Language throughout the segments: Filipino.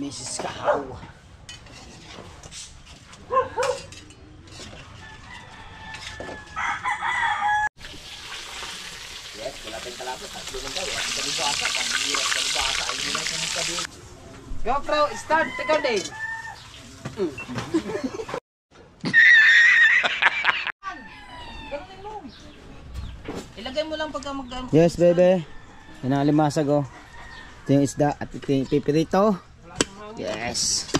Mrs. Kahaw. Yes, wala tayong kalapot. Tatlo lang daw. Ang kalibasa. Pambihirap kalibasa. Ay, hindi natin magsabihin. GoPro, start recording. Ilagay mo lang pagka mag... Yes, bebe. Yan ang alimasag, oh. Ito yung isda at ito yung pipirito. Yes.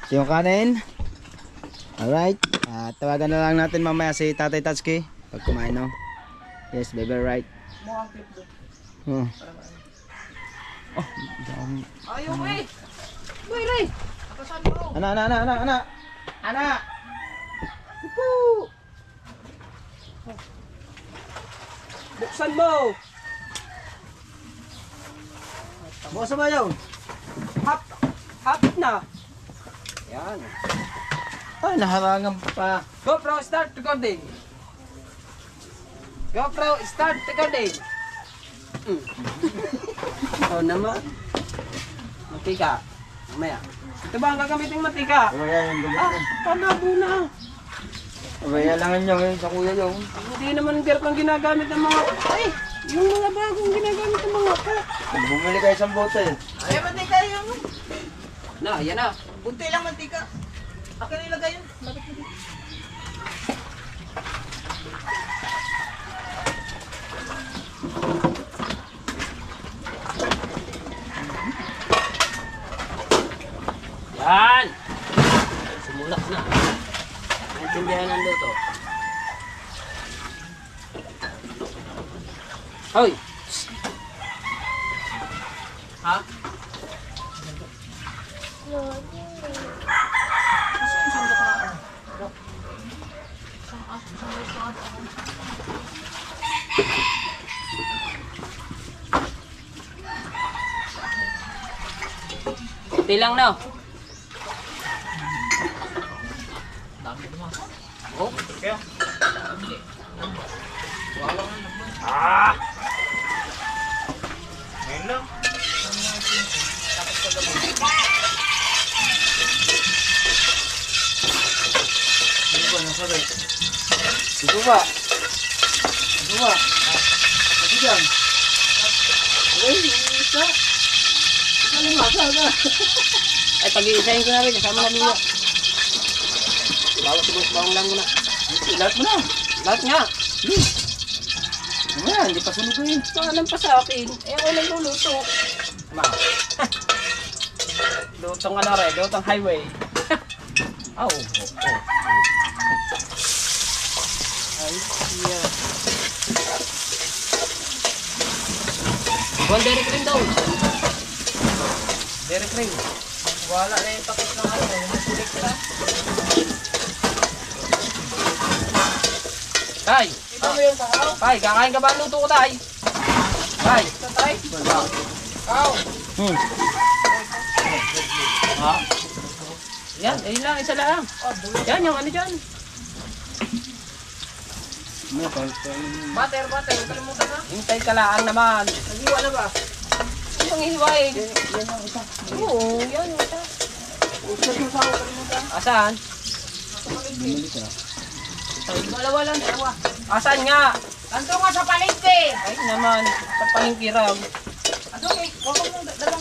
Ito yung kanin. Alright. Tawagan na lang natin mamaya si Tatay Tatsuki pag kumain, no? Yes, bebe, right. Oh. Oh, ayaw, Ray! Boy, Ray! Ana. Woo! Buksan mo! Bukas ba yun? Hap na! Yan. Ay, naharangan pa. GoPro, start recording! GoPro, start recording! Oh naman. Matika. Mamaya. Ito ba ang gagamitin matika? Panabo na. Abaya lang nyo ngayon sa kuya yung. Hindi naman girl kang ginagamit ng mga... Ay! Yung mga bagong ginagamit ng mga po. Bumili kayo isang bote. Ay, mantika yung... Na, yan na. Bunti lang mantika. Akin ilagay yun. Lapit mo dito. Yan! Sumulak na. Naintindihan ang luto. Hoy! Ha? Kunti lang na. Oh, kaya. Ah! Ngayon lang. Ano ba nasabi? Ito ba? Kasi dyan. Ay, isa. Kalimasa na. Ay, pag-iisahin ko na rin. Kasama na niya. Bawang lang muna. Lahat mo na. Lahat nga. Ano yan? Hindi pa sunog eh. Pangalan pa sa akin. Eh, ako nagluluto. Ma. Lutong ano rin. Lutong highway. Oh. Ay, siya. Buwan Derek rin daw. Derek rin. Wala na yung takot ng ano. Masulik ka. Tay! Ito mo yung tao? Tay, kakain ka ba ang luto ko, Tay? Tay! Ito, Tay? Wala. Ow! Ha? Yan, ayun lang, isa lang. Yan, yung ano dyan. Butter, kalimutan na. Hintay ka lang naman. Naghiwa na ba? Ang hiwain. Yan ang isa. Oo, yan yung isa. Asan? Dalawa lang. Asan nga? Nandun nga sa palengke. Ay naman, sa palengke raw. Ano eh, huwag mong dalang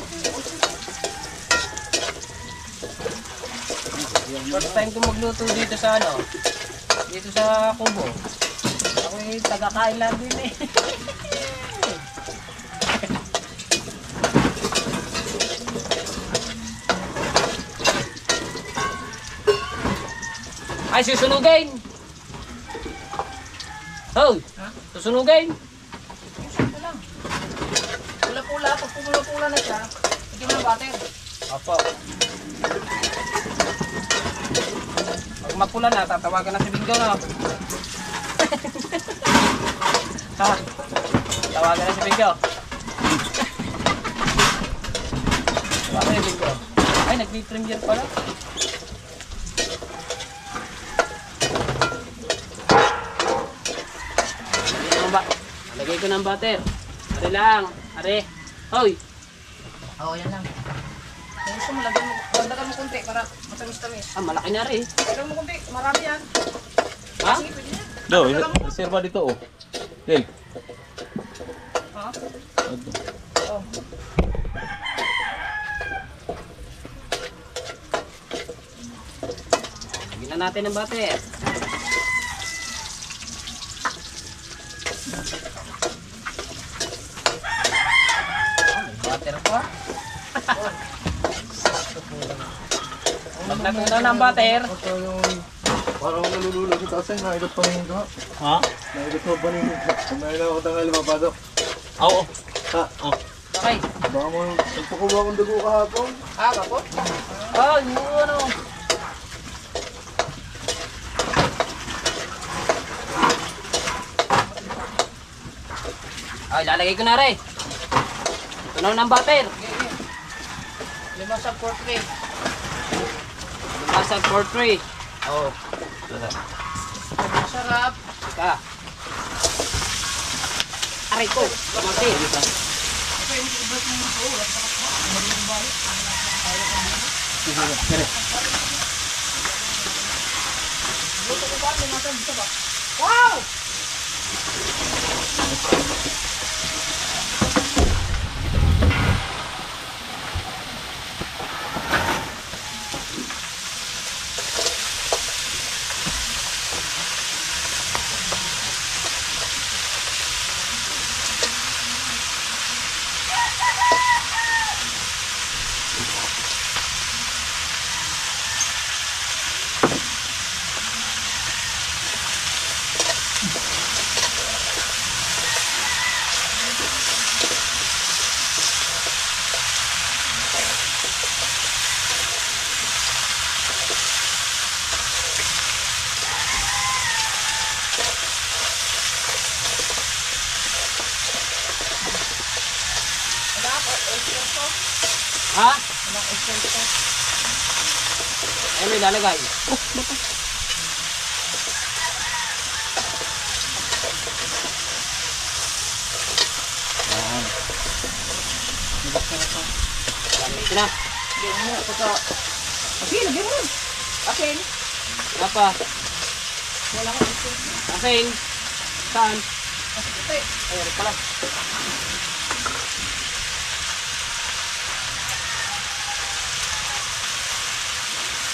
first time ko magluto dito sa ano, dito sa Kubo. Ako eh, taga-kain lang din eh. Ay, susunugin! Hoy! Susunugin! Pula-pula, pag pumula-pula na siya, hindi mo na butter. Opo. Pag mapula na, tatawagan na si Bingo na. Tawagan na si Bingo. Tawagan na si Bingo. Ay, nag-premiere pala. Lagay ko ng butter. Are lang. Are. Hoy. Oo, yan lang. Kung gusto mo, lagdagan mo konti para matamis-tamis. Ah, malaki na rin. Lagdagan mo konti, marami yan. Ha? Sige, pwede yan. Do, reserva dito oh. Hey. Ha? Ito. Oo. Lagyan na natin ng butter. Butter pa. Pag natunaw ng butter, Parang nalululog sa taas ay nailot pa rin ito. ha? Nailot mo pa rin ito. Kumain ako tangal mapasok. Oo. Ha? Okay. Baka mo, nagpakuha akong dugo kahapon. Ah, kapot? Oh, yung ano. Ay, lalagay ko na rin. Tunaw ng butter. Lima sa pork ring. Lumasag for 3. Oo. Sarap. Teka. Aray ko. Lumaki. Wow! Ha? Ano yung lalagay? Ito na. Lagyan mo. Pagka... Asin, lagyan mo. Asin. Wala pa. Wala ko asin. Asin. Saan? Asin. Ay, rin pala.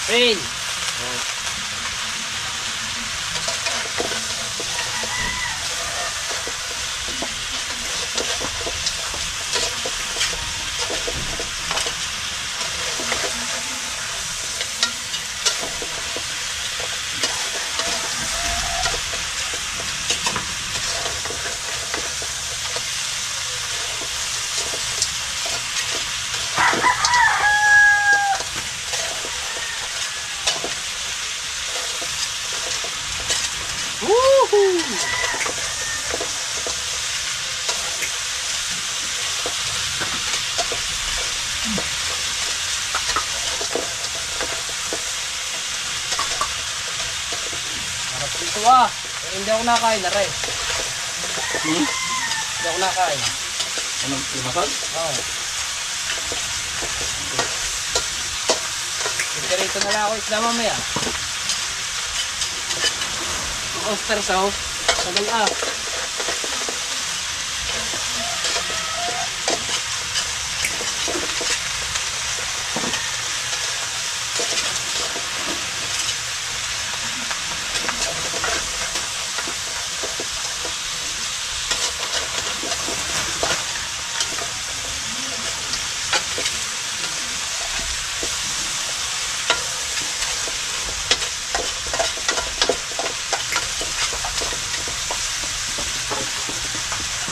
Asin. Ito hindi ako nakain na rin. Hindi ako nakain. Anong lumasag? Oo. Rito na lang ako isla mamaya. Oyster sauce. Tagal ah.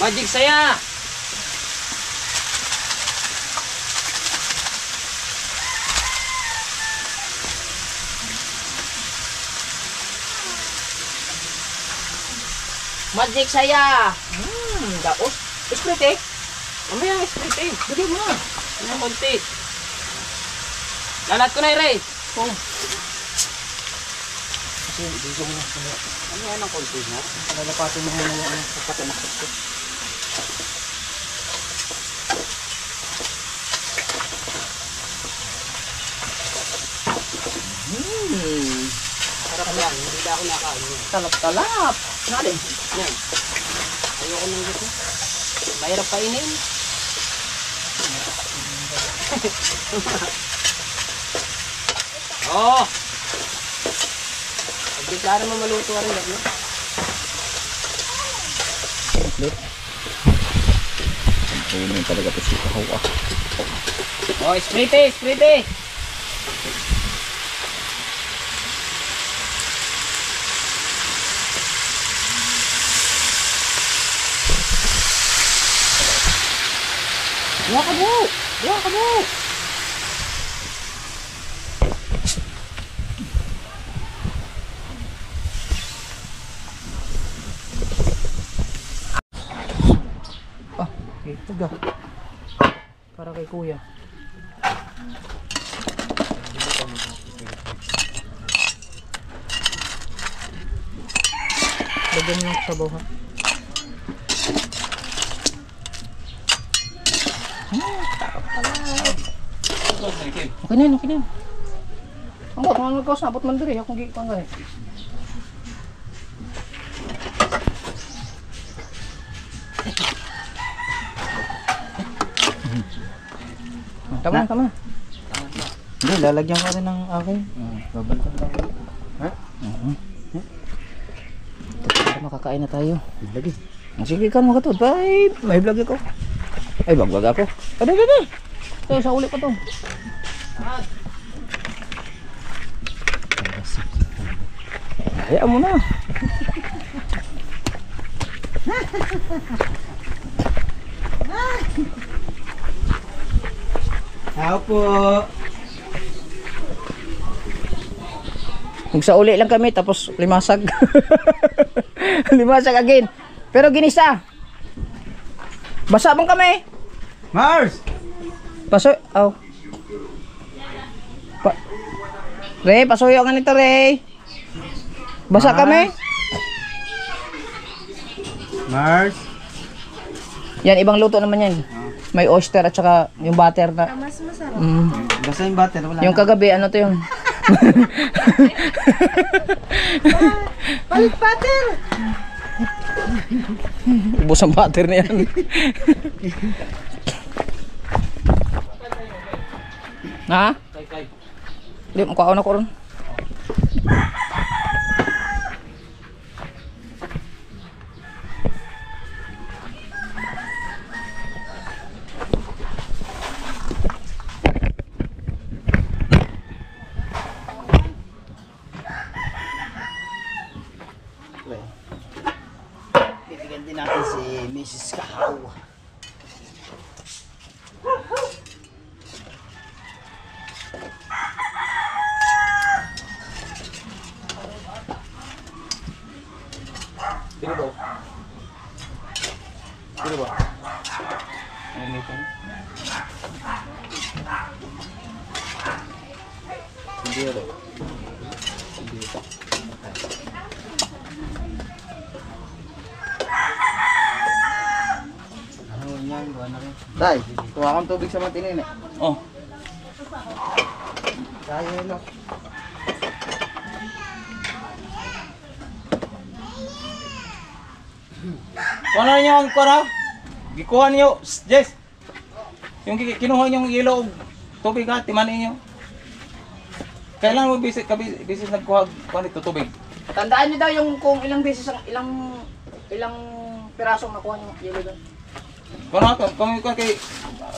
Magic saya. Magic saya. Daos. Split eh. Mamaya ang split eh. Bigay mo na. Ano konti. Lalat ko na Ray. Oh. Kasi dito mo na. Ano yan ang konti na? Lalapatin mo muna yung kapatid na ko. Sarap yan. Hindi ako nakain yan. Talap-talap. Natin. Yan. Ayoko nang gusto. Mahirap kainin. Oh! Pagdeklara mo maluto ka rin. No? Ayun talaga ito si Kahawa. Oh, sprite, sprite. Buha ka mo! Buha ka mo! Ito ga. Para kay kuya. Lagyan mo ng sabaw ha. Okay na yun, okay na yun. Ang bot, mga nagkaos, abot man diri. Akong gigit pang gani. Tama, tama. Hindi, lalagyan ko rin ng akin. Babaltan lang. Ha? Para makakain na tayo. Lagi. Sige ka mga katod. Bye! May vlog ako. Ay, bagwag ako. Ada, ada. Ito, sa uli pa to. Hayaan mo na. Tao po. Magsauli lang kami tapos limasag. Limasag again. Pero ginisa. Basa bang kami? Mars! Pasoy. Oh. Re, pasuyo nga nito, Re. Basa kami. Mars! Yan, ibang luto naman yan. May oyster at saka yung butter na. Mas masarap. Basta yung butter, wala Yung kagabi, ano to yung? Balik butter! Ubus ang butter na yan. Ha? Hindi, mukha na ko ron. Bibigyan din natin si Mrs. Kahawa. Sino ba? Sino ba? Hindi ito. Hindi ito. Ano yan? Tay, kuha kang tubig sa matinin eh. Oh. Tayo no. Ano niyo ang kora? Gikuha niyo, Jess. Yung kinuha niyo yung yellow tubig ha, timanin niyo. Kailan mo bisis nagkuha kuha nito tubig? Tandaan niyo daw yung kung ilang beses ang ilang pirasong nakuha niyo yelo doon. Kuha ka, kami ko kay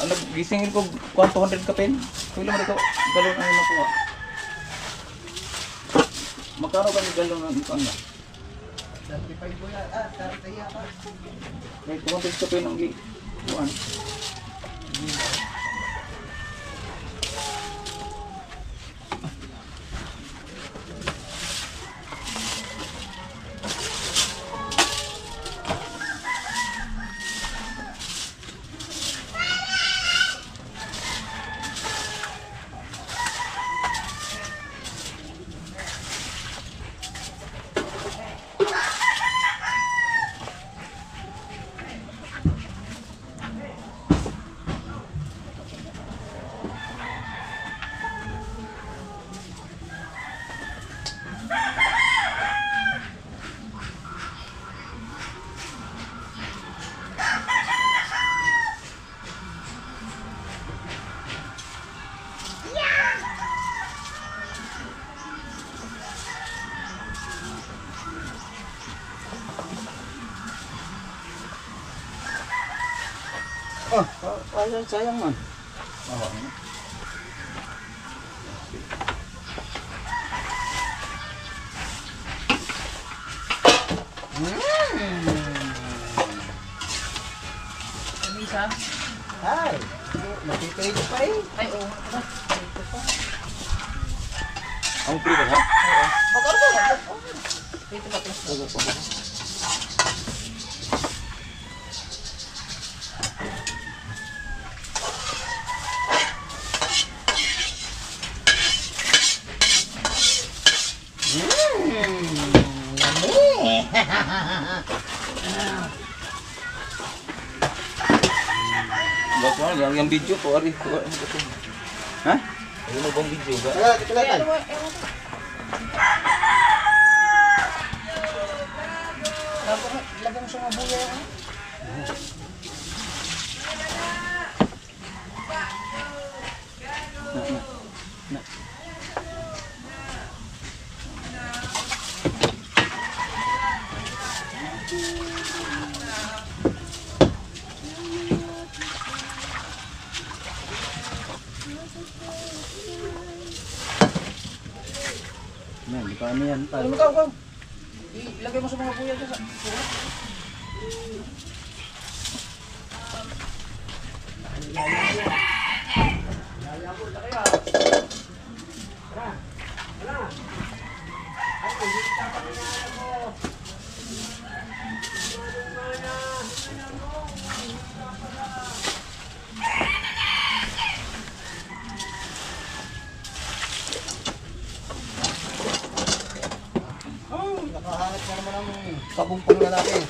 nagisingin ko kuha 200 kapin. Kuha lang dito, galon ang nakuha. Magkano ba yung galon ng kuha niya? 35 po yan. 30 yan. May 200 kapin ang kuha. sayang man. Oo. Ano isa? Ay, nakikita pa eh. Ay, oo. Ang prito ha? Mag-order ka. Dito ka plus. Bakit yang video po ari. Ha? Ano bang video ba? Kaya, kikalatan. Lagyan mo sa mga buya yan. Di pa ano yan. Ano mo ikaw? Ilagay mo sa mga buya dyan. Nakahanap na naman ang kabumpang lalaki.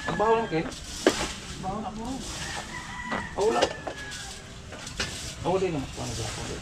Ang baho lang kay. Baho na mo. Wala. Wala na. Ano ba? Wala.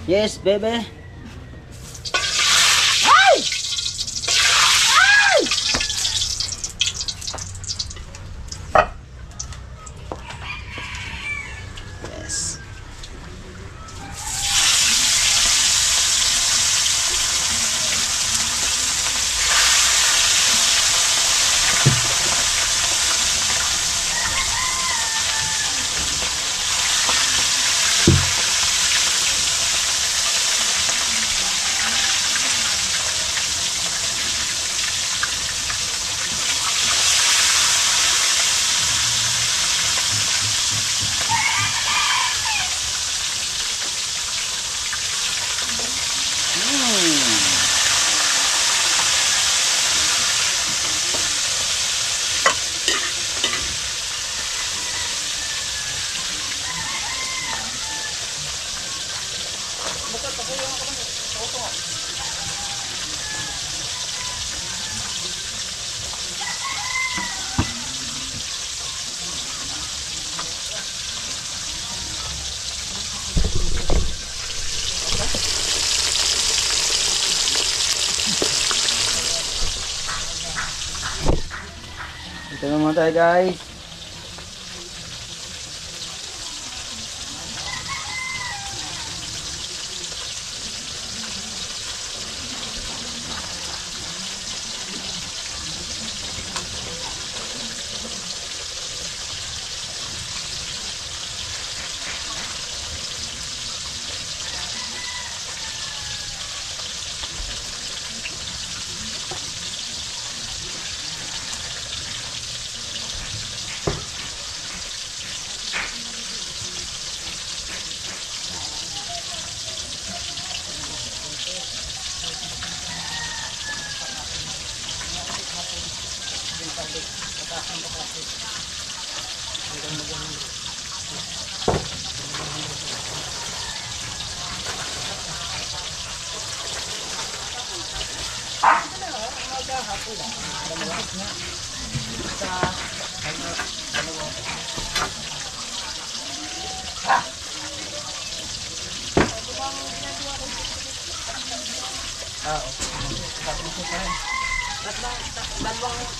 Yes, baby. Yes. Ito naman tayo guys.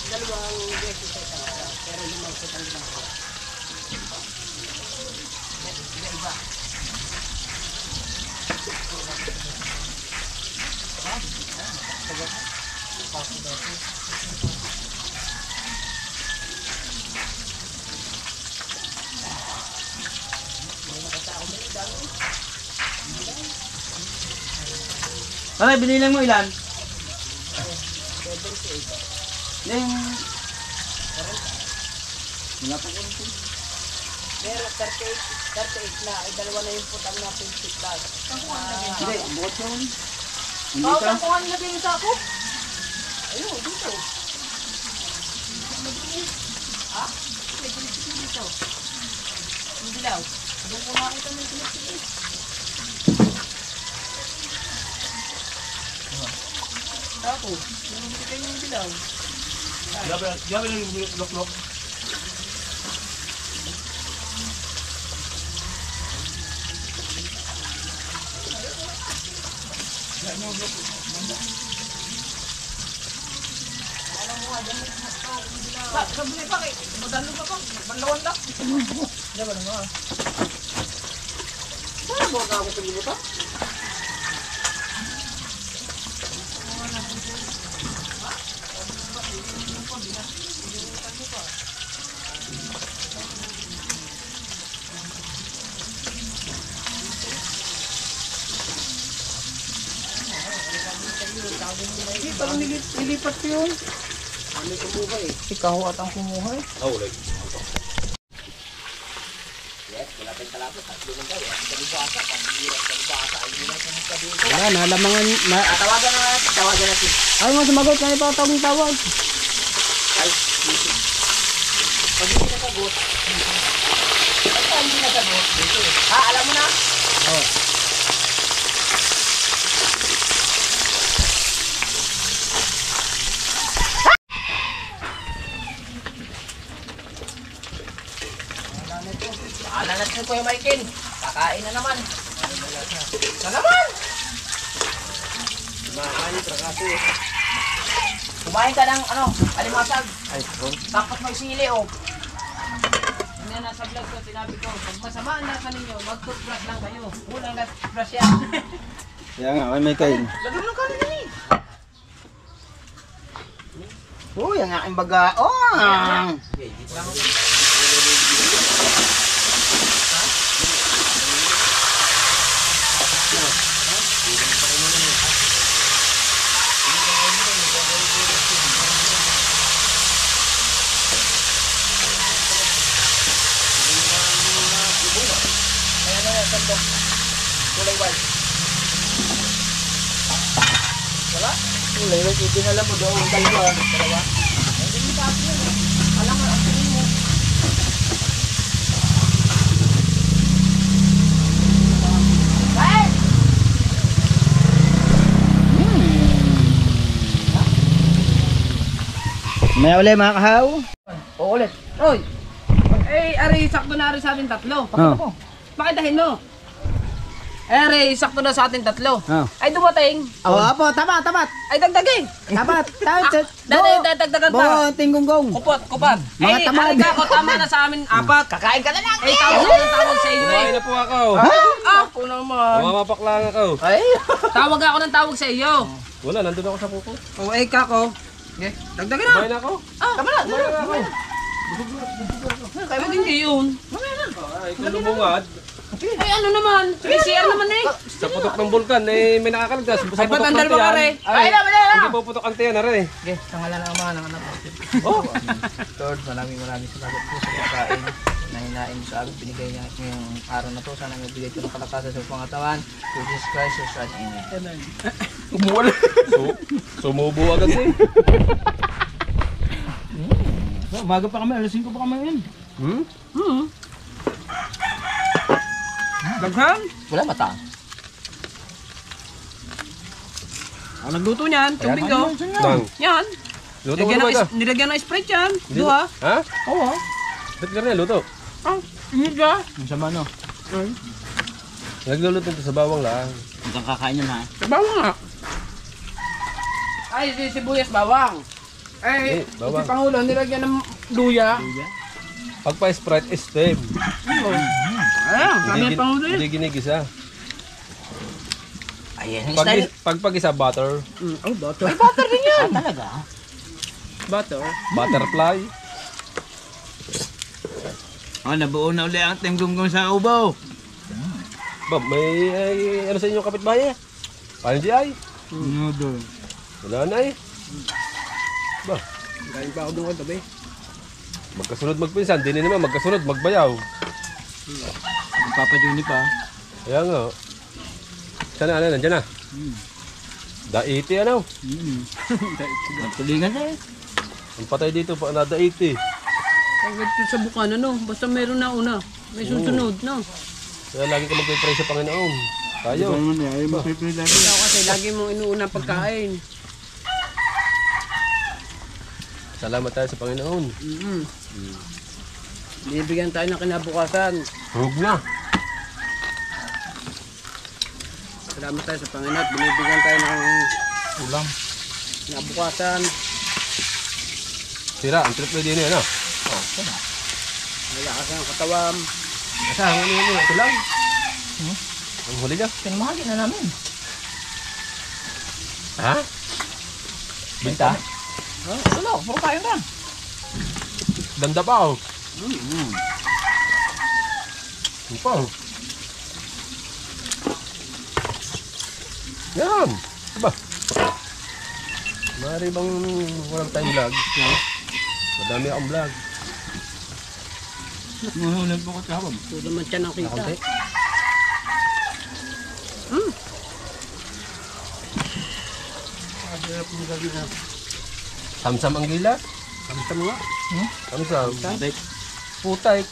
Dalawang beses sa isang araw. Pero 5 foot ang ginagawa. Iba. Ay, binilang mo ilan? Yung... Wala pa ko rin. Meron 38 na. Ay dalawa na yung putang na 50 plus. Hindi, bukod ko rin. Hindi Oo, ka? kung ano naging sa ako? Ayun, dito. Ha? May pinipili dito. Yung dilaw. Doon ko makita may pinipili. Tapos, yung pinipili yung dilaw. Gabi na yung lok-lok. Sabi pa kay, madalo pa pa. Manlawan lang. Diba na nga? Saan mo ka ako pag-ibuta? Nilipat ko yun. Ano yung kumuha eh? Ikaw at ang kumuha eh. Oh, like. Wala, nalamangan... Tawagan na natin. Tawagan natin. Ay mo, sumagot na ipatawag ng tawag. Pag hindi nasagot. Pag hindi nasagot. Dito. Alam mo na? Oo. Alam natin po yung Michael. Kakain na naman. Na naman! Kumain ka ng ano, alimasag. Tapos may sili oh. Hindi na nasa vlog ko, sinabi ko, pag masama ang lasa ninyo, mag-toothbrush lang kayo. Kulang na toothbrush yan. Kaya nga, may kain. Lagyan mo ng kanin na eh. Uy, ang aking baga. Oh! Ayan na yan, sandok. Kulay white. Wala? Ulay, wait, itinala mo daw ang dalawa. Dalawa? Hindi mo sa akin yun eh. Alam mo, ang tingin mo. Guys! May uli mga kahaw. O ulit. Oy! Eh, ari, sakto na ari sa atin tatlo. Pakita mo. Pakitahin mo. Ari, sakto na sa atin tatlo. Oh. Ay, dumating. Oh, apo, tapat, tapat. Ay, dagdagin. Tapat, tapat. Dagdagan pa. Bonting gonggong. Kupot, kupat. Mga Ay, tamad. ari ka ko, tama na sa amin. Apat. Kakain ka na lang. Ay, tawag sa iyo eh. Kumain na po ako. Ako naman. Mamapak lang ako. Ay, tawag ako ng tawag sa iyo. Wala, nandun ako sa puko. O, ay ka ko. Okay, dagdagan na. Kumain ako. Tama na, tama na. Kaya hindi yun. Ay, kung bungad. Ay, ano naman? PCR naman eh. Sa putok ng bulkan, eh, may nakakalagdas. Sa Ay, putok patandal ng ba ka tiyan. rin? Ay, na. Hindi po putok ang tiyan na rin eh. Okay, tangalan ang mga anak ko. Oh, Lord, maraming salamat po sa pagkain na hinain mo sa amin. Binigay niya ngayong araw na to. Sana magbigay ko ng kalakasan sa pangatawan. To Jesus Christ, your Son. Amen. umuwala. Sumubo agad eh. Umaga pa kami, alas 5 pa kami yun. Daghan? Wala mata. Ang nagluto niyan, tumbing ko. Nang. Yan. Luto mo naman ito. Nilagyan ng Sprite yan. Hindi- Duha. Ha? Oo. Ba't ka rin luto? Ah, hindi ka. Ang sama no. Nagluluto ito sa bawang lang. Hanggang kakain yan ha. Bawang nga. Ay, si sibuyas bawang. Ay, bawang. si Pangulo nilagyan ng luya. Pag pa-Sprite, steam. Ayan, kami Hindi, ang Pangulo yun. hindi ginigisa. Ayan, ang style. Pag isa butter, Oh, butter. Ay, butter din yan. Talaga? Butter. butterfly. Oh, nabuo na uli ang Team Gunggong sa ubaw. Bob, may ano sa inyong kapitbahay? Paano di ay? Ano doon? Wala na eh. Ba, Galing pa ako doon katabi. magkasunod magpinsan, din naman magkasunod magbayaw. Papa Juni pa. Kaya nga. Sana ano, nandiyan na. Daiti ano? Nagtulingan na eh. Ang patay dito pa na daiti. Pag ito sa bukan, ano, basta meron na una. May susunod, no? Kaya lagi ka magpipray sa Panginoon. Tayo. Ay, mapipili lagi. Ikaw kasi lagi mong inuuna pagkain. Salamat tayo sa Panginoon. Bibigyan tayo ng kinabukasan. Hug na. Salamat tayo sa Panginoon at binibigyan tayo ng Ulam. kinabukasan. Sira, ang triple din yan, ano? Malakas ang katawan. Asa, ano yun? Ito lang. Ang huli niya. Pinamahagi na namin. Ha? Binta? Ito lang, puro kain lang. Ganda pa, oh. Ano pa, oh. Yan. Diba? Maaari bang walang time vlog? Madami akong vlog. Nahulan po ko tawag. Ito naman siya ng kita. Nakunti. Samsam ang gila. Samsam nga. Samsam. Putik. Putik.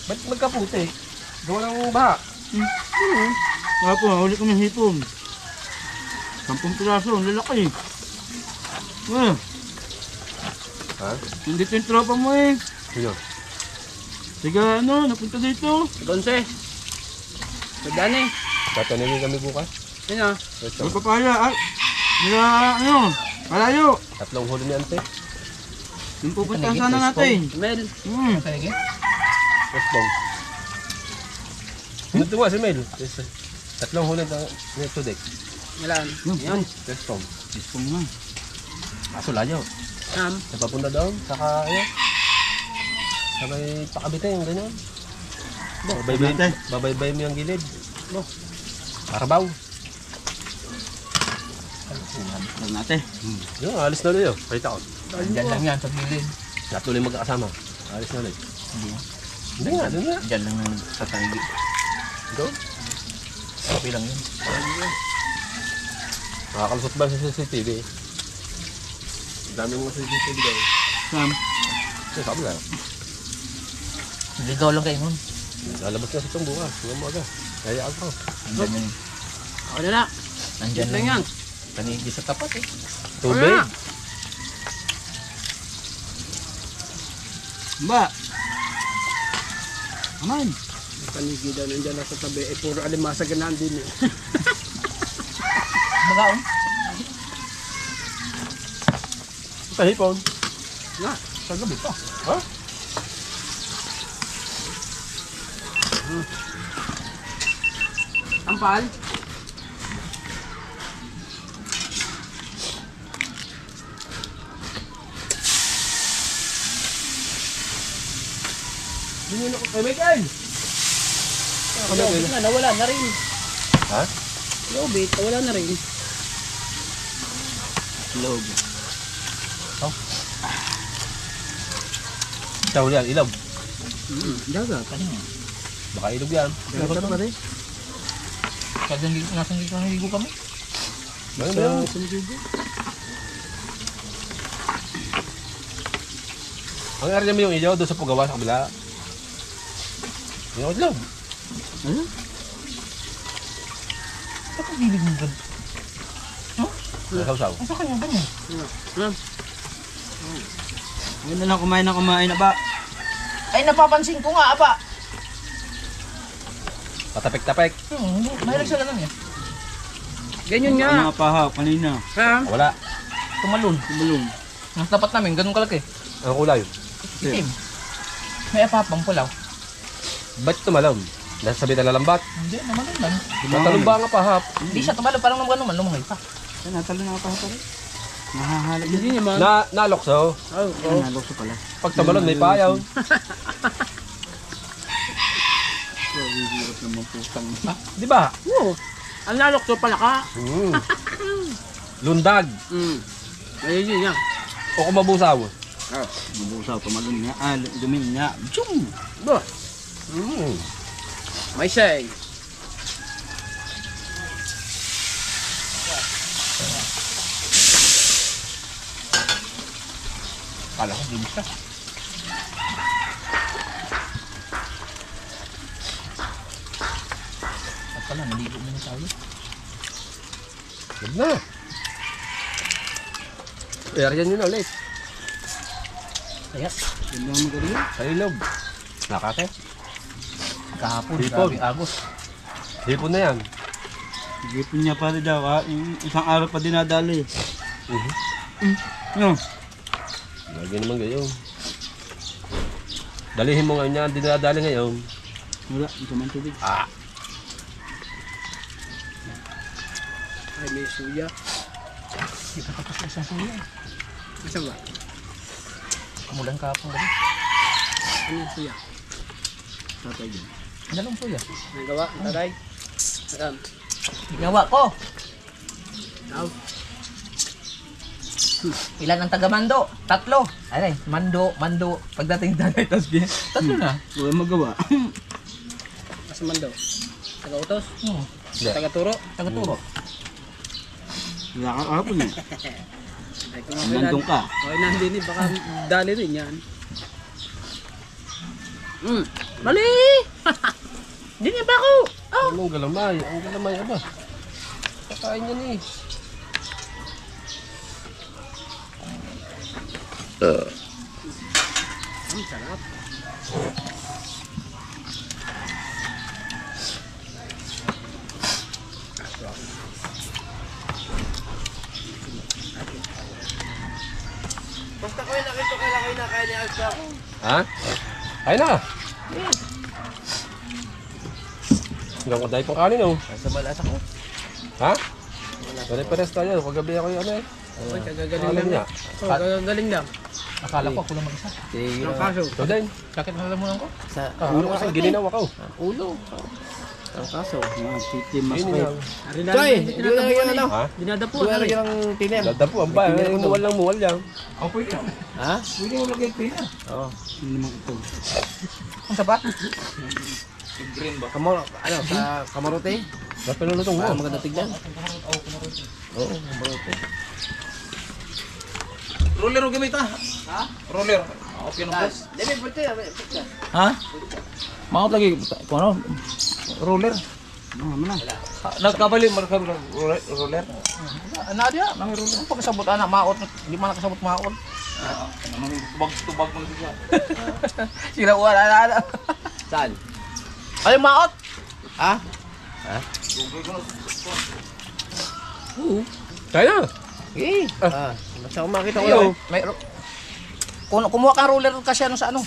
Ba't magkaputik? Gawa ng baha. Kaya po, huli ko ng hipon. 10 piraso, ang lalaki. Ha? Hindi ito yung tropa mo eh. Sino? Sige ano, napunta dito. Gonse. Pagdani. Tatanungin kami bukas. Yun ah. Ito. May papaya. Ay, nila ano, malayo. 3 huli ni Ante. Yung pupuntahan sana natin. Mel. Let's go. Sino ito nga si Mel? 3 huli na today. Malan. Yan. Let's go. Dispong na. Kaso layo. Napapunta doon. Saka ano? Sabay pakabite yung ganyan. Babaybay mo yung gilid. Karabaw. Huwag natin. Yun, alis na ulit yun. Pakita ko. Diyan lang yan sa gilid. Natuloy magkakasama. Alis na ulit. Hindi nga, doon nga. Diyan lang sa tangi. Doon. Kapi lang yun. Makakalusot ba sa CCTV? Dami mga CCTV daw. Sam, Kasi sabi lang. ligaw lang kayo nun. Lalabas na sa itong bukas. Huwag mo aga. Kaya ako. Nandyan yun. Ako na na. Nandyan Lang yan. Tanigi sa tapat eh. Tubig. Wala. Ba? Aman. Panigi daw nandiyan lang sa tabi. Eh, puro alimasa ganaan din eh. Bagaon. Tahipon. Na. Sa gabi pa. Ha? Ampal. Hindi ako kay Michael. Na, nawala na rin. Ha? Lobit, nawala na rin. Log. Ikaw yan, ilog. Dagat. Kanina. Baka ilog yan. Dagat pa rin. Nasang dito naligo kami. Ano ba yan? Ang area mo yung ilaw doon sa Pugawa sa kabila. Yung ilaw. Ano? Bakit gilig mo doon? Nasaw-saw. Asa kanya ganyan? Ngayon na lang kumain na ba? Ay, napapansin ko nga, aba. Patapik-tapik. Mahilig sila lang yan. Ganyan Ano nga paha, kanina. Ha? Wala. Tumalon. Tumulong. Ang tapat namin, ganun kalaki. Ang kulay. Itim. May apapang pulaw. Ba't tumalon? Nasa sabi na lambat. Hindi, naman lang. Natalong ba nga pahap? Hindi siya tumalon, parang naman naman, lumangay pa. Ay, natalo na paha pa rin. Nahahalag Hindi yun. naman. Nalokso. Ay, nalokso pala. Pag tumalon may payaw. So, hihirap naman putang. Di ba? Oo. Ang lalok to pala ka. Lundag. Ayun yun yan. O kumabusaw. Mabusaw, tumalon nga. Dumin nga. Tiyum! Ba? May say. Kala ko, hindi siya. At pala, naligo muna tayo. Huwag na. Ayan yun ulit. Kaya, Ganda mo magaling. Sa ilog. Nakate. kahapon, Hipon. grabe, agos. Hipon na yan. Gipin niya pala daw ha. Isang araw pa dinadali. Ano? Lagi naman gayon. Dalihin mo ngayon yan. Dinadali ngayon. Wala, ito man tubig. Ay, may suya. Hindi ka tapos isang suya. Isa ba? Kamulan kahapon gabi. Ano yung suya? Tatay dyan. Dalawang suya. Nagawa, taray. Ayan. Ginawa ko. Now. Ilan ang taga-mando? 3. Ay, mando. Pagdating tatay, tapos tatlo na. Wala magawa. Mas man daw. Taga-utos? Hindi. Taga-turo? Taga-turo. Wala ka kahapon eh. Ay, kung Nandun ka. okay, nandun eh. Baka dali rin yan. Mali! Di niya ba ako? Anong galamay? Ang galamay aba. Kakain yan eh. Ang sarap. Basta ko yung nakita ko lang kayo nakain niya alsa ako. Ha? Kain na. Hanggang ko dahil pang kanin oh. Sa balas ako. Ha? Wala pares tayo. Paggabi ako yung ano eh. Uy, kagagaling Alam lang. niya. Oh, kagagaling lang. Akala ko ako lang mag-isa. Ang kaso. Ito din. Bakit nalamunan ko? Ulo kasi gininaw ako. Ulo. Ang kaso. Mga titi mas Yun pay. yun. Choy! Dinadapuan eh. Ha? Dinadapuan. ang tinem. Dadapo ang ba? Muwal lang muwal yan. Ako pwede. Ha? Pwede mo lagay pina. Hindi naman ito. Ang sapa? Kamaro, ano, sa kamarote? Ba't pinulutong mo? Para maganda tignan. Oo, mabuti. Roller o gamit ha? Roller. Ako pinukas. Demi, pwede. Ha? Makot lagi, kung ano? Roller. Ano naman na. Nagkabali, marka roller. Ano dia? Nang roller. Ang pagkasabot anak, maot. Hindi man nakasabot maot. Tubag mo siya. Sila wala. Saan? Ay, maot! Ha? Kaya na. Eh. Ah, basta ko makita ko Ayun, lang. may kumuha kang roller kasi ano sa ano.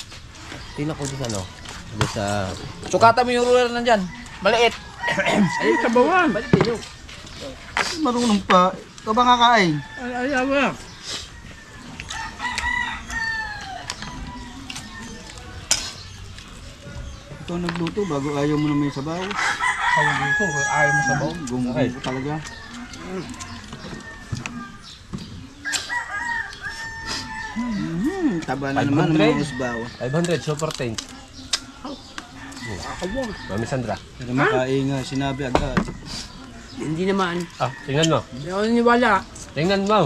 Tingnan ko dito ano. Dito sa... Sukatan mo yung roller nandyan. Maliit. Ay, sa bawan. Balik din yun. Marunong pa. Ikaw ba kakain? Ay, ama. Ikaw nagluto bago ayaw mo na may sabaw. Sabi ko, ayaw mo sabaw. Gunggo Okay. ko talaga. Taba na naman ng 500. mga usbaw. 500 super tank. Mami Sandra. Pero makain nga, sinabi agad. Hindi naman. Tingnan mo. Hindi ako niniwala. Tingnan mo.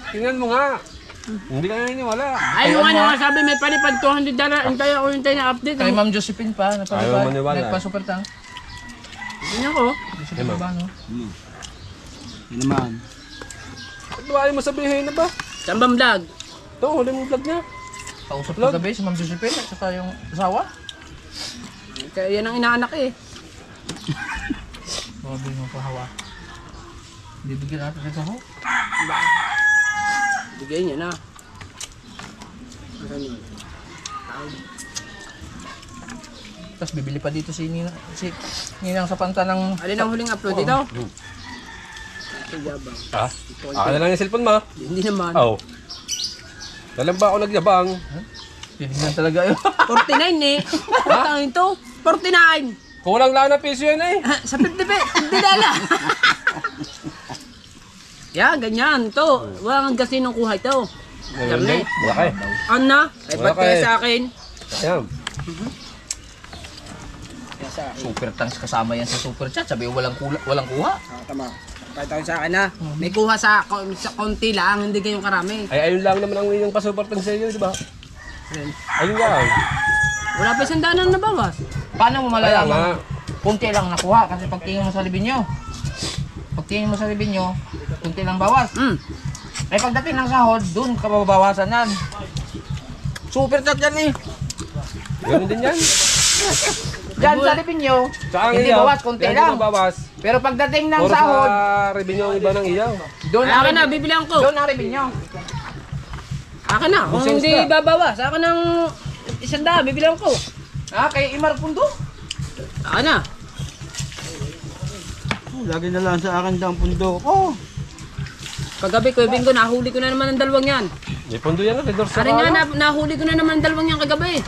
Tingnan mo nga. Hindi ka naniniwala. Ay, yung ano nga sabi, may palipad $200. Hintay ako, hintay na update. Kay Ma'am Josephine pa. Ayaw maniwala. Nagpa-super tank. Tingnan ko. Hey, ma'am. Ba, no? Yun naman. Ba't ba ayaw mo sabihin na ba? Sambang vlog. Ito, huling vlog niya. Kausap ko gabi si Ma'am Josephine at saka yung asawa. Kaya yan ang inaanak eh. Sabi mo pahawa. Bibigyan natin sa saho. Bigay niya na. Tapos bibili pa dito si Ninang sa panta ng... Alin ang huling upload dito? Ah, akin na lang yung cellphone mo. Hindi naman. Oo. Dalang ba ako nagyabang? Tinignan talaga yun. 49 eh. Patangin to. 49. Kulang lang na piso yan eh. Sa 50 dala. Yan, ganyan. To. Walang gasin ng kuha ito. Karne. Malaki. Ano? Ay, ba't Malaki. kaya sa akin? Ayan. Super tanks kasama yan sa super chat. Sabi walang kuha. Tama. Kahit ako sa akin na. May kuha sa konti lang, hindi ganyong karami. Ay, ayun lang naman ang yung pasuportang sa iyo, di ba? Ayun lang. Wala pa isang daanan na bawas. Paano mo Kaya nga. malalaman? Kunti lang nakuha kasi pagtingin mo sa libinyo. Pagtingin mo sa libinyo, kunti lang bawas. Ay pagdating ng sahod, dun ka mababawasan yan. Super chat yan eh. Ganun din yan. Diyan sa libinyo, Saan hindi iyaw? bawas, kunti Yan lang. yung bawas. Pero pagdating ng Puro sahod, sa revenue ang iba ng iyaw. doon Akin na, bibilihan ko. Doon ang libinyo. Akin na, kung Busing hindi isda. babawas. Akin ng isang daan, bibilihan ko. Ah, kay Imar Pundo. Akin na. Lagi na lang sa akin daw ang pundo. Oh, Kagabi ko, Bingo, nahuli ko na naman ang dalawang yan. May pondo yan, Redor sa Arin nga, nahuli ko na naman ang dalawang yan kagabi.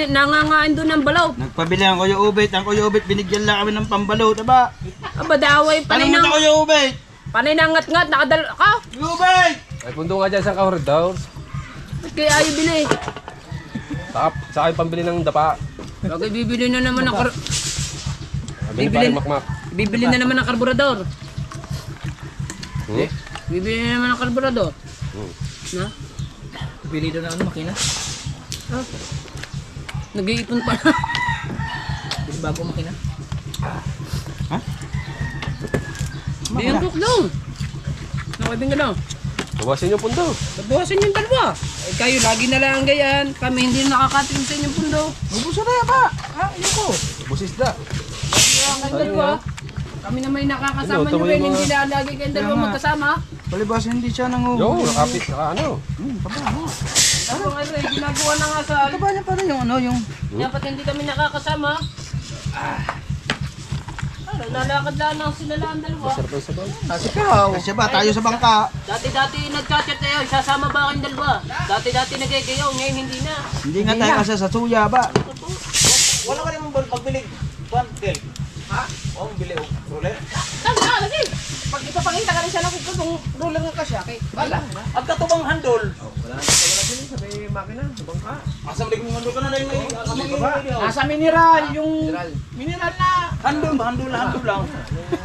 Nangangain doon ng balaw. nagpabili ang Kuya Ubit. Ang Kuya Ubit, binigyan lang kami ng pambalaw, diba? Aba, daway, Tanong mo sa Kuya Ubit! panay nangat-ngat, nakadal ka. Kuya Ubit! May pondo nga dyan sa Redor. Ba't kaya ayaw bili? Saka yung pambili ng dapa. Bagay, bibili na naman ng Bili pa rin makmak. bibili na naman ng karburador. Hmm? Bibili na naman ng karburador. Na? Bili doon na ano, makina. Ah. Nag-iipon pa. Bili bago makina. Biyang cook daw. Nakabing ka daw. Bawasin yung pondo. Babawasan yung dalawa. Eh, kayo lagi na lang ganyan. Kami hindi nakakatingin sa inyong pundo. Mabuso na yan ba? Ha, yun ko. Busis da. Ang dalawa. Kami na may nakakasama Ano, nyo tuloy rin. mga- Hindi na lagi kayong dalawa Kaya nga. magkasama. Palibas hindi siya nanguhuli. Yo, nakapit, ano. Ano nga rin, ginagawa na nga sa... Ano ba niya pala yung ano, yung... Dapat hindi kami nakakasama. Ano, nalakad lang sila lang ang dalawa. Sarap ang sabaw. Kasi kahaw. Kasi ba, tayo sa bangka. Dati-dati nagchat-chat tayo, sasama ba kayong dalawa? Dati-dati nagkikayaw, ngayon hindi na. Hindi nga tayo kasi sa suya ba? Wala ka naman pagbilig. Bandel. Ha? O, bili o. Roller. Tama, lagi! Pag ipapakita ka rin siya ng kung ruler nga kasya, kay bala. Ang katubang handol. Wala sila sa may makina, sa bangka. Asa balik mong handol ka na yung Nasa mineral, yung mineral na. handol ba? Handol lang.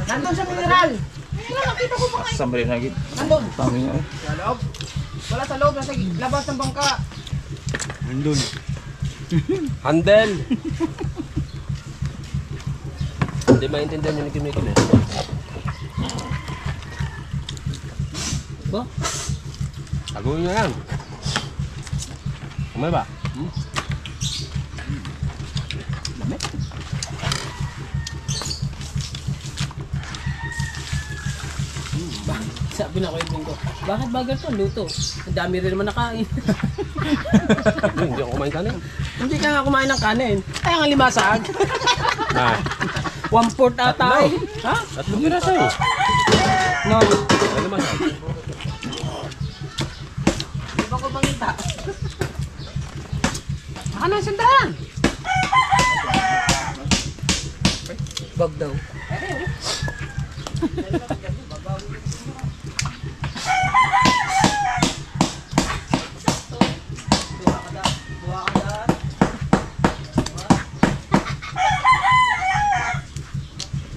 Nandun sa mineral. Mineral, nakita ko pa kayo. Asa balik lagi. Nandun. Tama nga. Sa loob. Wala sa loob, nasa labas ng bangka. Nandun. Handel. Hindi maintindihan yung kimiko na. Ba? Taguin nyo yan. Kumay ba? Sabi na ko yung Bingo, bakit bagal to? Luto. Ang dami rin naman nakain. Hindi ako kumain kanin. Hindi ka nga kumain ng kanin. Kaya nga limasag. Ah, 1/4 ata eh. Ha? tatlong piraso eh. No. Ano man? Di ba ko mangita? Baka na sandaan. Bag daw.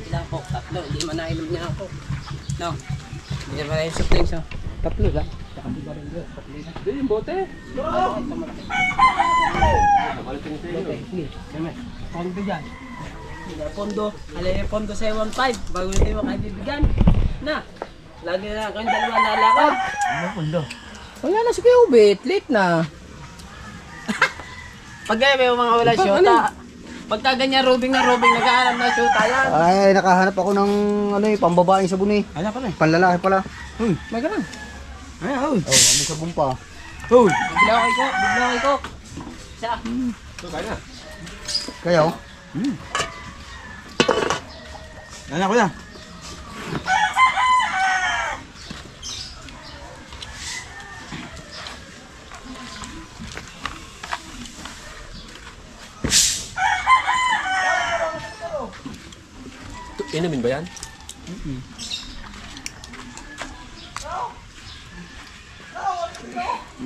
Ilang po? Tatlo. Hindi man nainom niya ako. No. Hindi man nainom sa drinks. No? Tatlo lang. Hindi, yung bote. Pondo dyan. Pondo. Alay pondo sa 1.5. Bago hindi mo kayo bibigyan. Na. Lagi na kayong dalawa nalakad. Ano pundo? Wala na si Kuya Ubit. Late na. Pag may mga wala syota. Pagka ganyan robing na robing, nag-aalam na syota yan. Ay, nakahanap ako ng ano eh, pambabaeng sabon eh. Ala pala. Panlalaki pala. May ganun. Ay, oh, may sabon pa. Bigla ko iko. Bigla ko iko. Siya. Kaya na. Kaya oh. Ano ko yan? Inumin ba yan?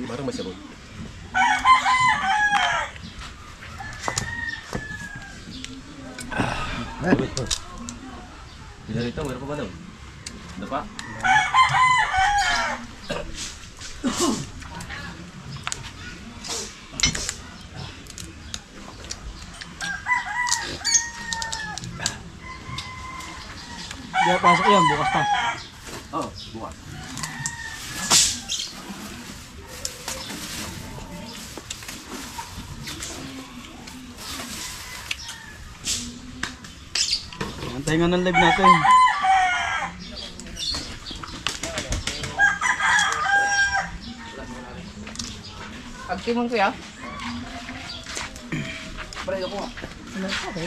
Parang may sabon. Bila rito, meron pa ba daw? Ano pa? Di ba pasok yan, bukas pa. Oh, bukas. Antay nga ng live natin. Agtimon ko ya. Pre, ako. Ano ka ba?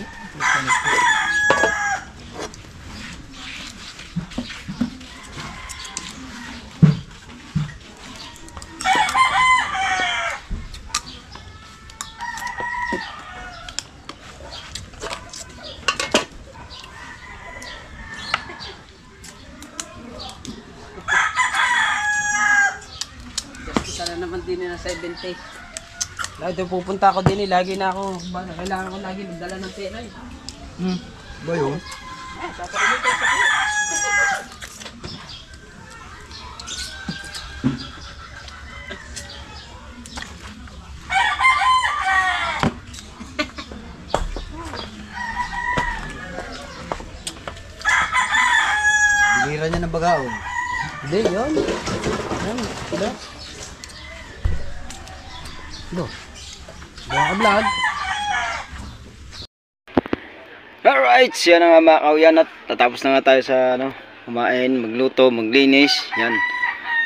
Sana naman din na 70. Lagi pupunta ako din lagi na ako, kailangan ko lagi magdala ng pera eh. Ba yun? Sasabihin ko sa Bihira niya ng bagaon. Hindi, yun. Yan, ito. Ito. Buka vlog. Alright, yan na nga mga kauyan at tatapos na nga tayo sa ano, kumain, magluto, maglinis, yan.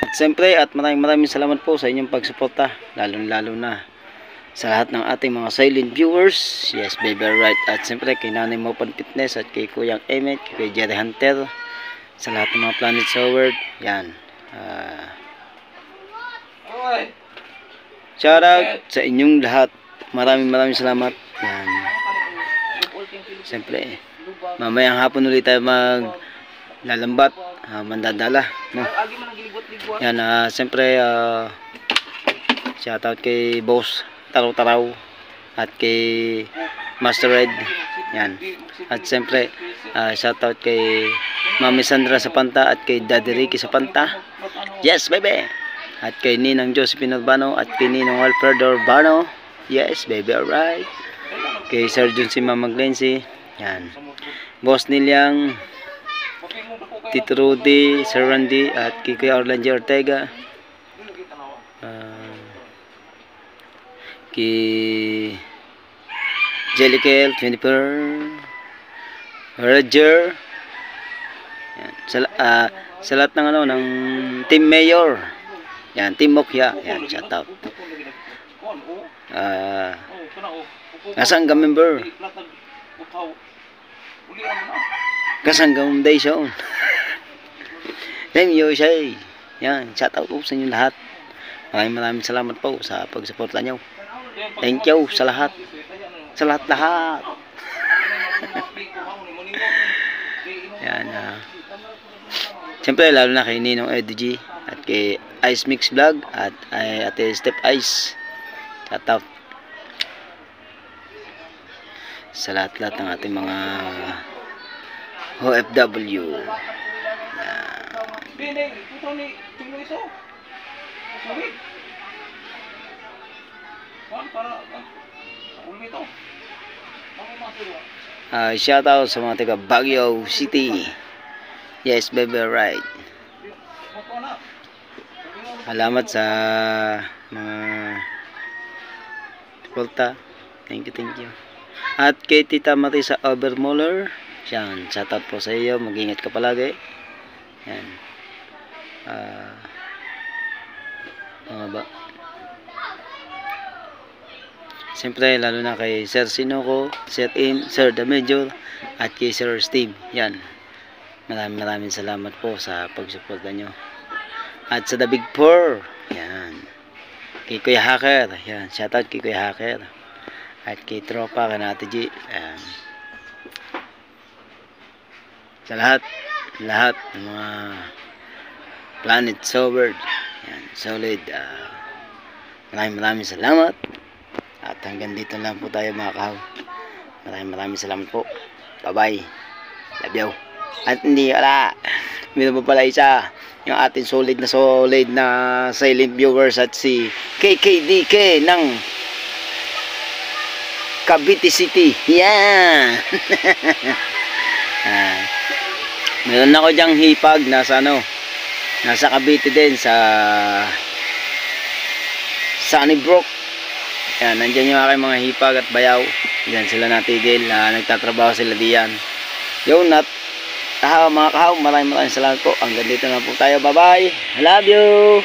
At siyempre at maraming salamat po sa inyong pagsuporta, lalo na sa lahat ng ating mga silent viewers. Yes, baby, right. At siyempre kay Nanay Mopan Fitness at kay Kuyang Emmet, kay Jerry Hunter, sa lahat ng mga Planet Forward, yan. Shout out sa inyong lahat. Maraming salamat. Yan. Siyempre, mamayang hapon ulit tayo maglalambat, mandadala, no? Yan, siyempre, shout out kay Boss Taraw at kay Master Red. Yan. At siyempre, shout out kay Mami Sandra Sapanta at kay Daddy Ricky Sapanta. Yes, baby. At kay Ninang Josephine Urbano at kay Ninang Walfredo Urbano. Yes, baby, alright. Kay Sir Jun si Mama Glency. Yan. Boss Nilyang, Tito Rudy, Sir Randy, at kay Kuya Orlando Ortega. Kay Jellicle, Jennifer, Roger. Yan. Sa lahat ng ano, ng Team Mayor. Yan, Team Mokya. Yan, shout out. Kasangga member. Kasangga foundation. Thank you, Shay. Yan, shout out po sa inyo lahat. Maraming salamat po sa pagsuporta nyo. Thank you sa lahat. Sa lahat. Yan, siyempre lalo na kay Ninong EDG at kay Ice Mix Vlog at Ate Step Ice. Shout out sa lahat ng ating mga OFW. Shout out sa mga taga Baguio City. Yes, baby, right. Salamat sa mga suporta. Thank you. At kay Tita Marisa Overmuller, yan, shout out po sa iyo, mag-ingat ka palagi. Yan. Ano ba? Siyempre, lalo na kay Sir Sinoco, Sir Im, Sir The Major, at kay Sir Steve. Yan. Maraming salamat po sa pagsuporta nyo. At sa The Big Four, yan. Kay Kuya Hacker, yan. Shout out kay Kuya Hacker. At kay Tropa, kay Ate G. Yan. Sa lahat ng mga Planet Sobered, yan, solid. Maraming salamat. At hanggang dito lang po tayo mga kahaw. Maraming salamat po. Bye-bye. Love you. At hindi wala. Meron pa pala isa. Yung ating solid na silent viewers at si KKDK ng Cavite City. Yan. Meron ako dyang hipag nasa Cavite din sa Sunnybrook. Yan, nandiyan yung aking mga hipag at bayaw. Diyan sila natigil, nagtatrabaho sila diyan. Yun, mga kahaw, maraming salamat po. Hanggang dito na po tayo. Bye-bye. I love you.